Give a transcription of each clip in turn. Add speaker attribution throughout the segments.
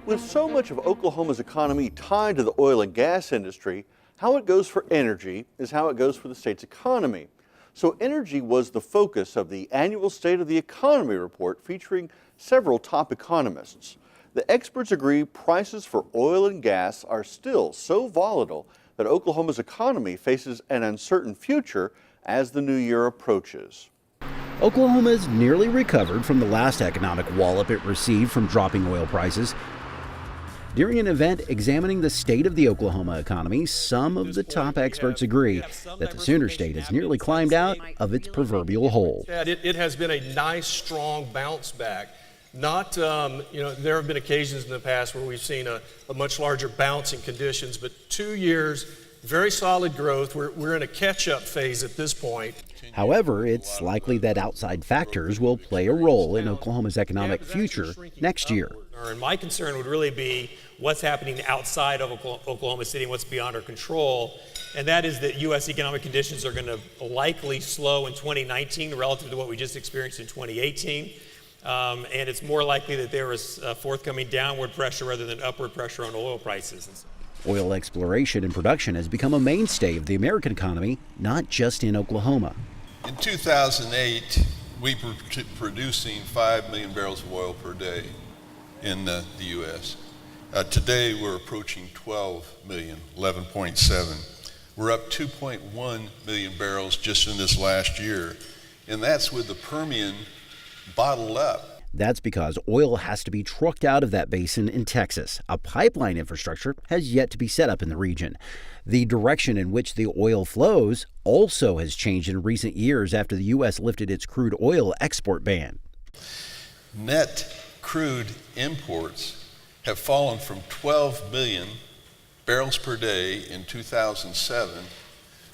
Speaker 1: With so much of Oklahoma's economy tied to the oil and gas industry, how it goes for energy is how it goes for the state's economy. So energy was the focus of the annual State of the Economy report featuring several top economists. The experts agree prices for oil and gas are still so volatile that Oklahoma's economy faces an uncertain future as the new year approaches.
Speaker 2: Oklahoma's nearly recovered from the last economic wallop it received from dropping oil prices. During an event examining the state of the Oklahoma economy, some of the top experts agree that the Sooner State has nearly climbed out of its proverbial hole.
Speaker 3: It has been a nice, strong bounce back. Not, there have been occasions in the past where we've seen a much larger bounce in conditions, but 2 years, very solid growth. We're in a catch-up phase at this point.
Speaker 2: However, it's likely that outside factors will play a role in Oklahoma's economic future next year.
Speaker 4: And my concern would really be what's happening outside of Oklahoma City and what's beyond our control. And that is that U.S. economic conditions are going to likely slow in 2019 relative to what we just experienced in 2018. And it's more likely that there is forthcoming downward pressure rather than upward pressure on oil prices.
Speaker 2: Oil exploration and production has become a mainstay of the American economy, not just in Oklahoma.
Speaker 5: In 2008, we were producing 5 million barrels of oil per day in the U.S. Today, we're approaching 12 million, 11.7. We're up 2.1 million barrels just in this last year, and that's with the Permian bottled up.
Speaker 2: That's because oil has to be trucked out of that basin in Texas. A pipeline infrastructure has yet to be set up in the region. The direction in which the oil flows also has changed in recent years after the U.S. lifted its crude oil export ban.
Speaker 5: Net crude imports have fallen from 12 million barrels per day in 2007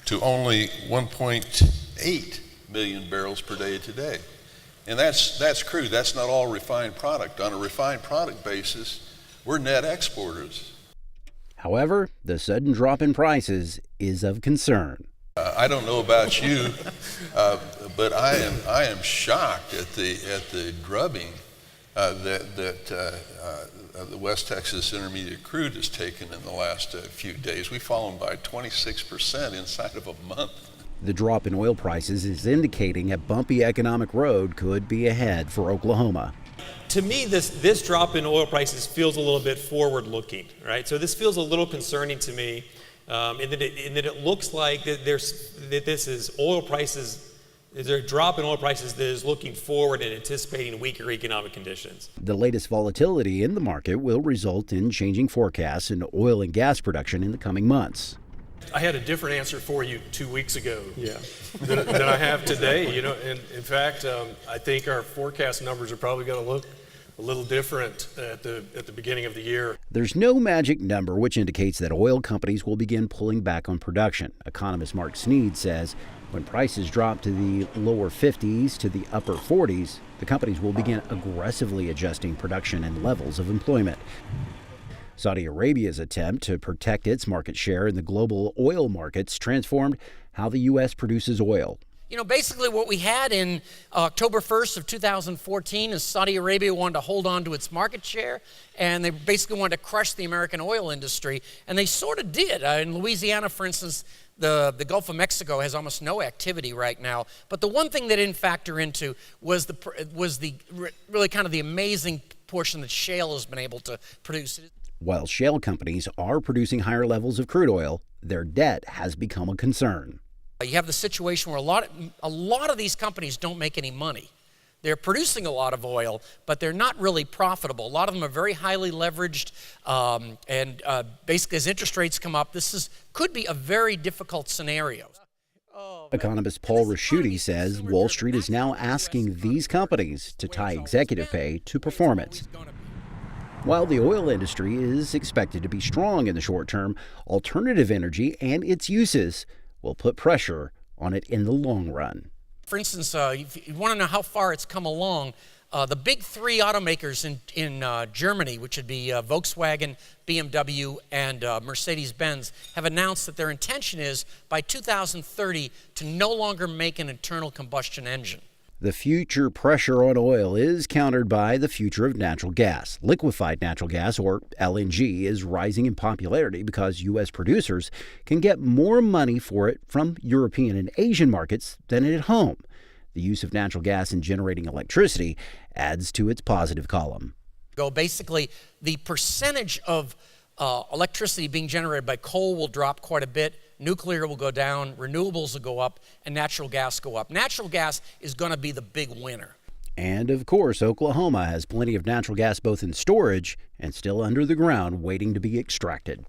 Speaker 5: to only 1.8 million barrels per day today. And that's crude. That's not all refined product. On a refined product basis, we're net exporters.
Speaker 2: However, the sudden drop in prices is of concern.
Speaker 5: I don't know about you, but I am shocked at the drubbing that the West Texas Intermediate crude has taken in the last few days. We've fallen by 26% inside of a month.
Speaker 2: The drop in oil prices is indicating a bumpy economic road could be ahead for Oklahoma.
Speaker 4: To me, this drop in oil prices feels a little bit forward-looking, right? So this feels a little concerning to me, in that it looks like that this is oil prices. Is there a drop in oil prices that is looking forward and anticipating weaker economic conditions?
Speaker 2: The latest volatility in the market will result in changing forecasts in oil and gas production in the coming months.
Speaker 3: I had a different answer for you 2 weeks ago than I have today. And in fact, I think our forecast numbers are probably going to look a little different at the beginning of the year.
Speaker 2: There's no magic number which indicates that oil companies will begin pulling back on production. Economist Mark Sneed says when prices drop to the lower 50s to the upper 40s, the companies will begin aggressively adjusting production and levels of employment. Saudi Arabia's attempt to protect its market share in the global oil markets transformed how the U.S. produces oil.
Speaker 6: Basically what we had in October 1st of 2014 is Saudi Arabia wanted to hold on to its market share, and they basically wanted to crush the American oil industry, and they sort of did. In Louisiana, for instance, the Gulf of Mexico has almost no activity right now. But the one thing they didn't factor into was the really kind of the amazing portion that shale has been able to produce.
Speaker 2: While shale companies are producing higher levels of crude oil, their debt has become a concern.
Speaker 6: You have the situation where a lot of these companies don't make any money. They're producing a lot of oil, but they're not really profitable. A lot of them are very highly leveraged, and basically as interest rates come up, could be a very difficult scenario.
Speaker 2: Economist Paul Raschuti says Wall Street is now asking these companies to tie executive pay to performance. While the oil industry is expected to be strong in the short term, alternative energy and its uses will put pressure on it in the long run.
Speaker 6: For instance, if you want to know how far it's come along, the big three automakers in Germany, which would be Volkswagen, BMW, and Mercedes-Benz, have announced that their intention is by 2030 to no longer make an internal combustion engine.
Speaker 2: The future pressure on oil is countered by the future of natural gas. Liquefied natural gas, or LNG, is rising in popularity because U.S. producers can get more money for it from European and Asian markets than at home. The use of natural gas in generating electricity adds to its positive column.
Speaker 6: Basically, the percentage of electricity being generated by coal will drop quite a bit. Nuclear will go down, renewables will go up, and natural gas go up. Natural gas is going to be the big winner.
Speaker 2: And of course, Oklahoma has plenty of natural gas both in storage and still under the ground waiting to be extracted.